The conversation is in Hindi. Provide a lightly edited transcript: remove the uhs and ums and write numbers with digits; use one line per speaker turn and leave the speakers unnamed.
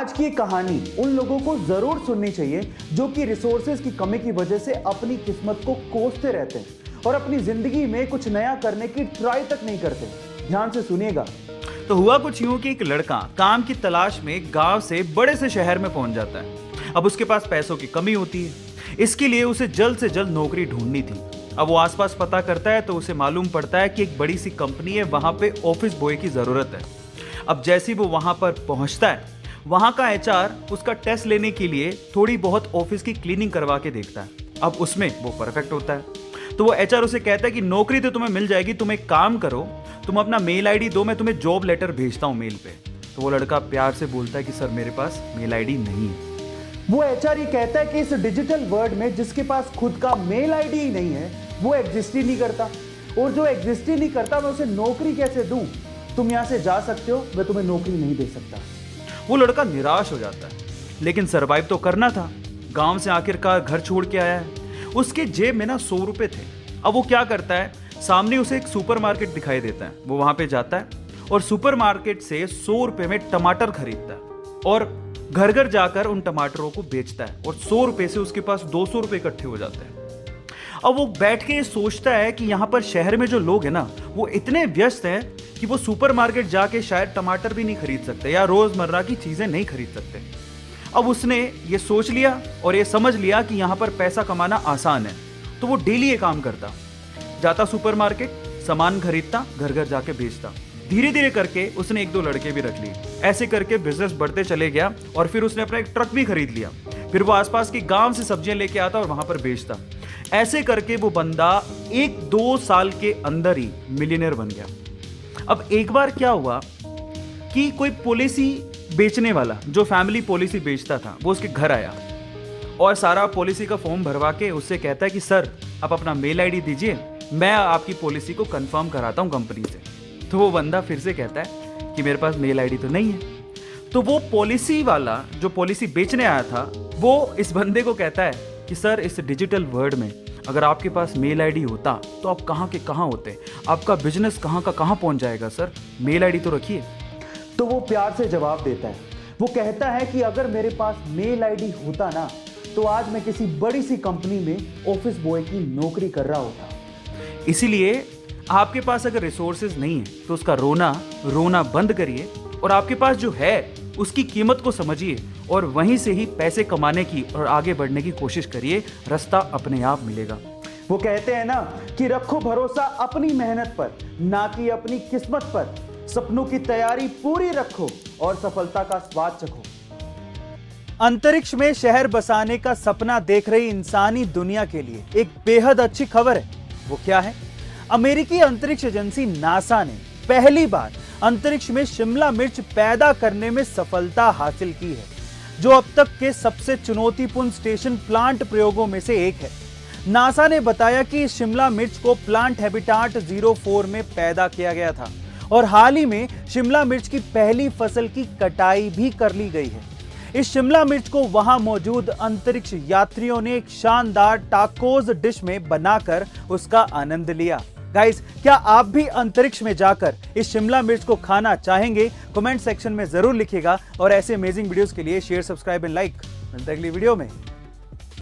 आज की कहानी उन लोगों को जरूर सुननी चाहिए जो कि रिसोर्सेज की कमी की वजह से अपनी किस्मत को कोसते रहते हैं और अपनी जिंदगी में कुछ नया करने की ट्राई तक नहीं करते। ध्यान से सुनिएगा।
तो हुआ कुछ यूं कि एक लड़का काम की तलाश में गांव से बड़े से शहर में पहुंच जाता है। अब उसके पास पैसों की कमी होती है, इसके लिए उसे जल्द से जल्द नौकरी ढूंढनी थी। अब वो आसपास पता करता है तो उसे मालूम पड़ता है कि एक बड़ी सी कंपनी है, वहां पे ऑफिस बॉय की जरूरत है। अब जैसे ही वो वहां पर पहुंचता है, वहां का एचआर उसका टेस्ट लेने के लिए थोड़ी बहुत ऑफिस की क्लीनिंग करवा के देखता है। अब उसमें वो परफेक्ट होता है तो वो एचआर उसे कहता है कि नौकरी तो तुम्हें मिल जाएगी, तुम एक काम करो, तुम अपना मेल आईडी दो, मैं तुम्हें जॉब लेटर भेजता हूं मेल पे। तो वो लड़का प्यार से बोलता है कि सर मेरे पास मेल आईडी नहीं है।
वो एचआर ये कहता है कि इस डिजिटल वर्ल्ड में जिसके पास खुद का मेल आईडी ही नहीं है वो एग्जिस्ट ही नहीं करता, और जो एग्जिस्ट ही नहीं करता मैं उसे नौकरी कैसे दूं? तुम यहां से जा सकते हो, मैं तुम्हें नौकरी नहीं दे सकता।
वो लड़का निराश हो जाता है, लेकिन सरवाइव तो करना था। गांव से आखिरकार घर छोड़ के आया है, उसके जेब में ना 100 रुपए थे। अब वो क्या करता है, सामने उसे एक सुपरमार्केट दिखाई देता है। वो वहां पे जाता है और सुपरमार्केट से 100 रुपए में टमाटर खरीदता है और घर घर जाकर उन टमाटरों को बेचता है और 100 रुपए से उसके पास 200 रुपए इकट्ठे हो जाते हैं। अब वो बैठ के सोचता है कि यहाँ पर शहर में जो लोग हैं ना, वो इतने व्यस्त हैं कि वो सुपरमार्केट जाके शायद टमाटर भी नहीं खरीद सकते या रोजमर्रा की चीजें नहीं खरीद सकते। अब उसने ये सोच लिया और ये समझ लिया कि यहाँ पर पैसा कमाना आसान है, तो वो डेली ये काम करता, जाता सुपरमार्केट, सामान खरीदता, घर घर जाके बेचता। धीरे धीरे करके उसने 1-2 लड़के भी रख लिए। ऐसे करके बिजनेस बढ़ते चले गया और फिर उसने अपना एक ट्रक भी खरीद लिया। फिर वो आसपास के गांव से सब्जियां लेके आता और वहां पर बेचता। ऐसे करके वो बंदा 1-2 साल के अंदर ही मिलियनेयर बन गया। अब एक बार क्या हुआ कि कोई पॉलिसी बेचने वाला जो फैमिली पॉलिसी बेचता था वो उसके घर आया और सारा पॉलिसी का फॉर्म भरवा के उससे कहता है कि सर आप अपना मेल आईडी दीजिए, मैं आपकी पॉलिसी को कंफर्म कराता हूं कंपनी से। तो वो बंदा फिर से कहता है कि मेरे पास मेल आईडी तो नहीं है। तो वो पॉलिसी वाला जो पॉलिसी बेचने आया था वो इस बंदे को कहता है कि सर इस डिजिटल वर्ल्ड में अगर आपके पास मेल आईडी होता तो आप कहाँ के कहाँ होते, आपका बिजनेस कहाँ का कहाँ पहुँच जाएगा, सर मेल आईडी तो रखिए।
तो वो प्यार से जवाब देता है, वो कहता है कि अगर मेरे पास मेल आईडी होता ना तो आज मैं किसी बड़ी सी कंपनी में ऑफिस बॉय की नौकरी कर रहा होता।
इसीलिए आपके पास अगर रिसोर्सेज नहीं है तो उसका रोना बंद करिए और आपके पास जो है उसकी कीमत को समझिए और वहीं से ही पैसे कमाने की और आगे बढ़ने की कोशिश करिए, रास्ता अपने आप मिलेगा।
वो कहते हैं ना कि रखो भरोसा अपनी मेहनत पर, ना कि अपनी किस्मत पर। सपनों की तैयारी पूरी रखो और सफलता का स्वाद चखो। अंतरिक्ष में शहर बसाने का सपना देख रही इंसानी दुनिया के लिए एक बेहद अच्छी खबर है। वो क्या है? अमेरिकी अंतरिक्ष एजेंसी नासा ने पहली बार अंतरिक्ष में शिमला मिर्च पैदा करने में सफलता हासिल की है, जो अब तक के सबसे चुनौतीपूर्ण स्टेशन प्लांट प्रयोगों में से एक है। नासा ने बताया कि शिमला मिर्च को प्लांट हैबिटाट 04 में पैदा किया गया था और हाल ही में शिमला मिर्च की पहली फसल की कटाई भी कर ली गई है। इस शिमला मिर्च को वहां मौजूद अंतरिक्ष यात्रियों ने एक शानदार टाकोस डिश में बनाकर उसका आनंद लिया। गाइस, क्या आप भी अंतरिक्ष में जाकर इस शिमला मिर्च को खाना चाहेंगे? कमेंट सेक्शन में जरूर लिखिएगा और ऐसे अमेजिंग वीडियोस के लिए शेयर, सब्सक्राइब एंड लाइक। मिलते हैं अगली वीडियो में।